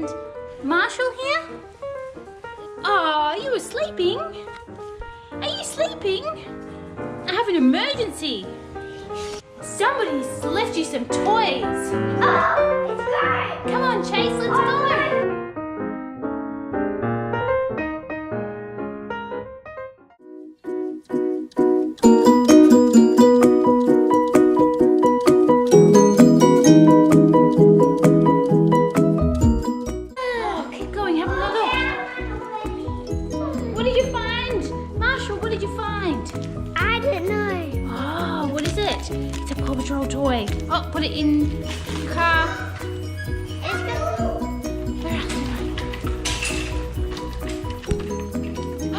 find Marshall here? Oh, you were sleeping? Are you sleeping? I have an emergency. Somebody's left you some toys. Oh, it's right. Come on, Chase, let's go. Oh, keep going, have another look. What did you find? Marshall, what did you find? I don't know. Oh, what is it? It's a Paw Patrol toy. Oh, put it in the car. It's got... Where else did I?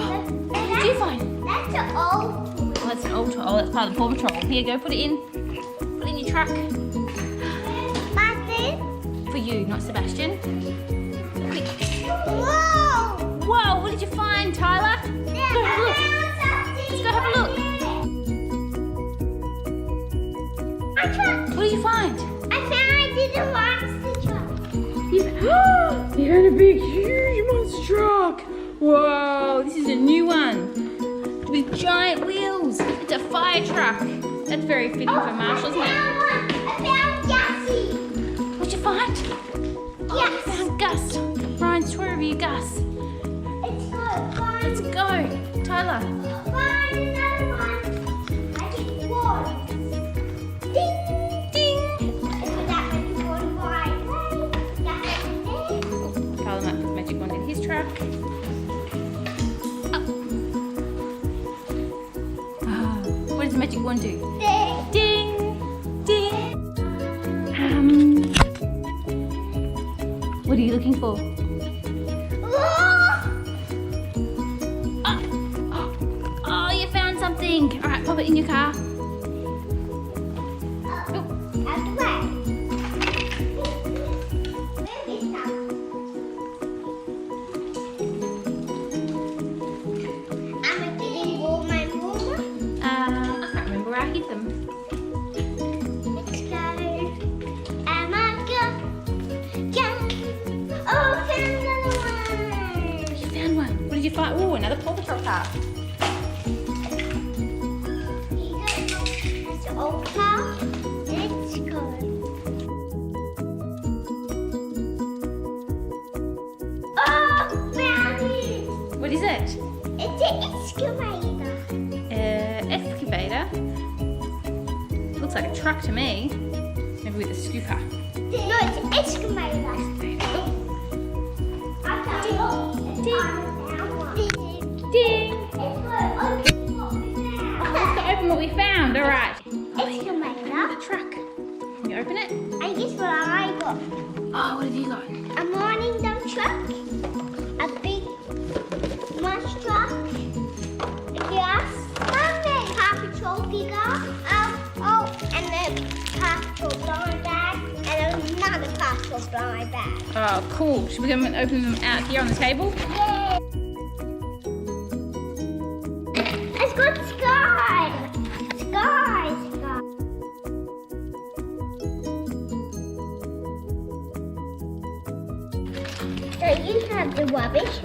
What did you find? That's an old... Oh, that's an old toy. Oh, that's part of the Paw Patrol. Here, go put it in. Put it in your truck. Martin? For you, not Sebastian. Quick. Whoa! Whoa, what did you find, Tyler? Let's go have a look. Let's go have a look. What did you find? I found the monster truck. You found a big, huge monster truck. Whoa, this is a new one with giant wheels. It's a fire truck. That's very fitting for Marshall, isn't it? I found Gassy. What'd you find? Oh, you found Gus. Ryan, swear over you, Gus. It's good. Let's go. Tyler. Find another one. I get one. Ding. Ding. Put that magic one right. That's it. Tyler might put the magic wand in his truck. Oh, what does the magic wand do? Ding. Ding! Ding! What are you looking for? Oh, you found something! Alright, pop it in your car. I can't remember where I hid them. You found one. What did you find? Oh, another Paw Patrol car. Old car. Let's go. Oh, found it! What is it? It's an excavator. Excavator. Looks like a truck to me. Maybe with a scooper. No, it's an excavator. I found it. Ding! It's good. Let's go open what we found. Alright. Excavator. The truck. Can you open it? And guess what I got? Oh, what have you got? A morning dump truck, a big lunch truck, a gas, Paw Patrol figure, and then Paw Patrol blind bag, and another Paw Patrol blind bag. Oh, cool. Should we go and open them out here on the table? Yeah. It's got Sky. Sky. So you have the rubbish.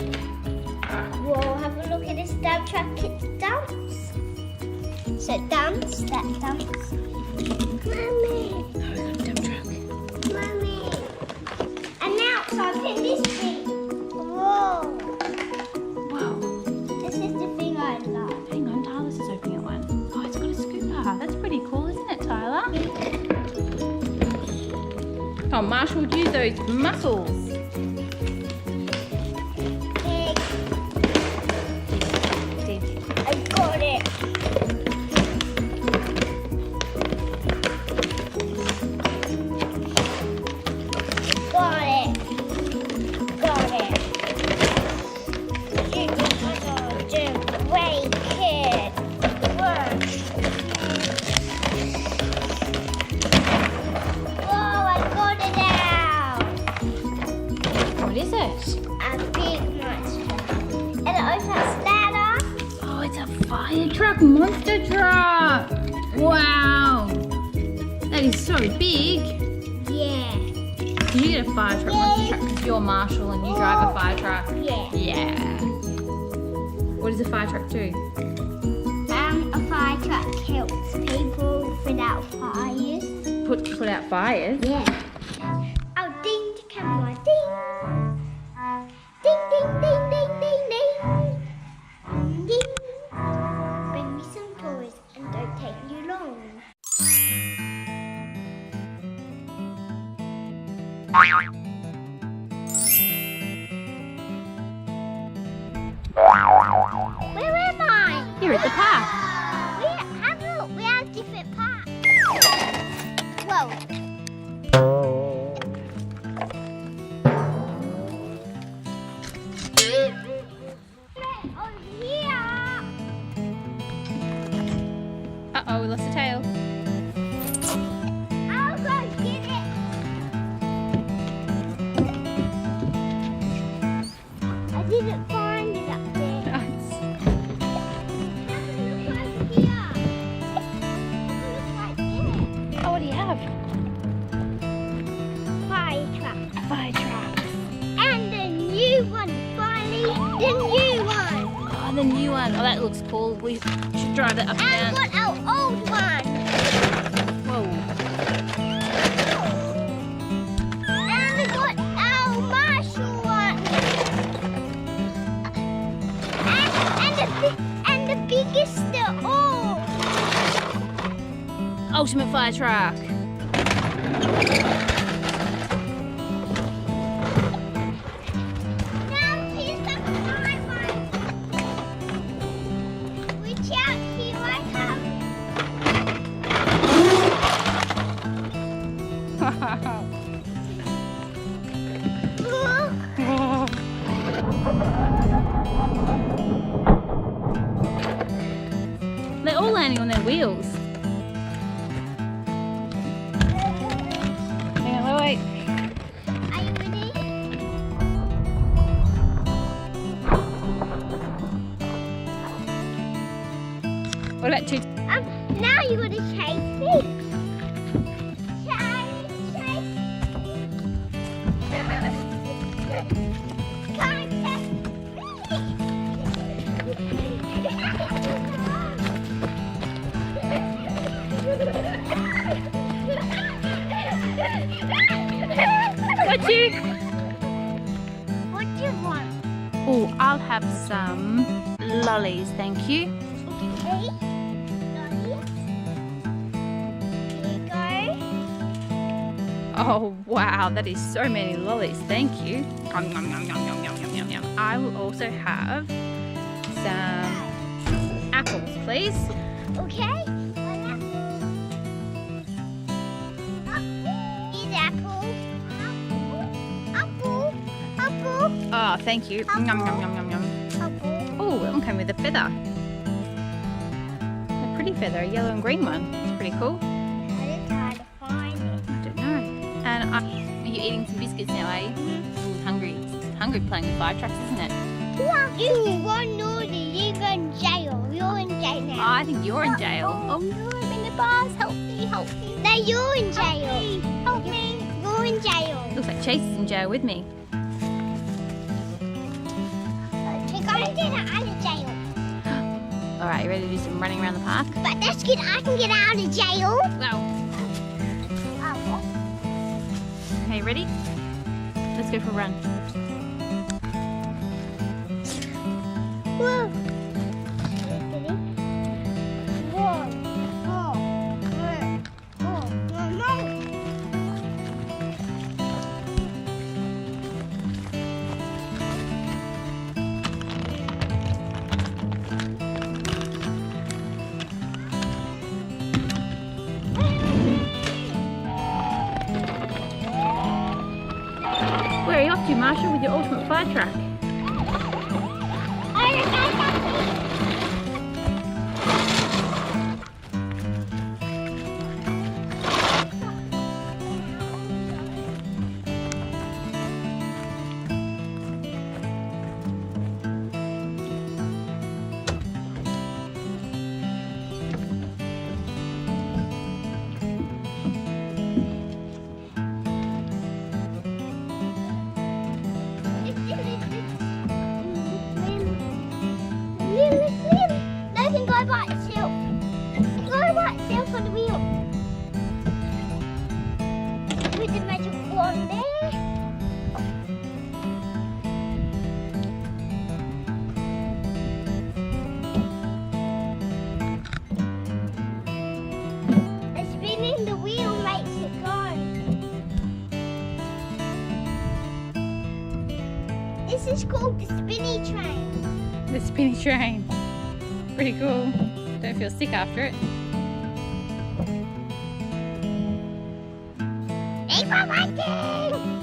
We'll have a look at this dump truck. It dumps. So it dumps. That dumps. Mummy. Oh, we got a dump truck. Mummy. And now it's on this thing. Whoa. Wow. This is the thing I love. Hang on, Tyler's is opening at one. Oh, it's got a scooper. That's pretty cool, isn't it, Tyler? Oh, Marshall would use those muscles. I got it. Got it. Got it. You did a great kid. Work. Whoa, I got it out. What is it? A big monster. And it also has ladder. Oh, it's a fire truck, monster truck. Wow. That is so big. Yeah. Did you get a fire truck, monster truck? you're Marshall and you drive a fire truck? Yeah. Yeah. What does a fire truck do? A fire truck helps people put out fires. Put out fires? Yeah. Oh, ding the camera, ding. Ding, ding, ding, ding, ding, ding. Ding. Bring me some toys and don't take you long. Where am I? You're at the park. Have a look, we have different parts. Whoa. Over here. Uh-oh, we lost a tail. I'll go get it. I didn't find it up there. Nice. Have a look over here. Have a look right there. Oh, what do you have? Fire truck. Fire truck. And the new one, finally, the new one. Oh, the new one. Oh, that looks cool. We should drive it up and And down. what our old one. Whoa. And we got our Marshall one. And the biggest of all. Ultimate fire truck. Now here's the my one. Reach out, here I come. They're all landing on their wheels. Hang on, wait. Are you ready? What about two? Now you gotta chase me. Chase. Can't catch Got you. What do you want? Oh, I'll have some lollies, thank you. Okay. Here you go. Oh wow, that is so many lollies, thank you. Yum, yum, yum, yum, yum, yum, yum, yum, yum. I will also have some apples, please. Okay. Here's apple. Apple. Oh, thank you. Yum, yum, yum, yum, yum. Apple. Oh, that one came with a feather. A pretty feather, a yellow and green one. It's pretty cool. It's hard to find it. I don't know. And are you eating some biscuits now, are you? Ooh, hungry. It's hungry playing with fire trucks, isn't it? You one naughty, you're in jail. You're in jail Oh, now. I think you're in jail. Oh no, I'm in the bars. Help me, help me. No, you're in jail. Help me. You're in jail. Looks like Chase is in jail with me. We're going to get out of jail. All right, you ready to do some running around the park? But that's good. I can get out of jail. Well, okay, ready? Let's go for a run. Whoa. Where are you off to, Marshall, with your ultimate fire truck? This is called the spinny train. The spinny train. Pretty cool. Don't feel sick after it. Keep on waiting!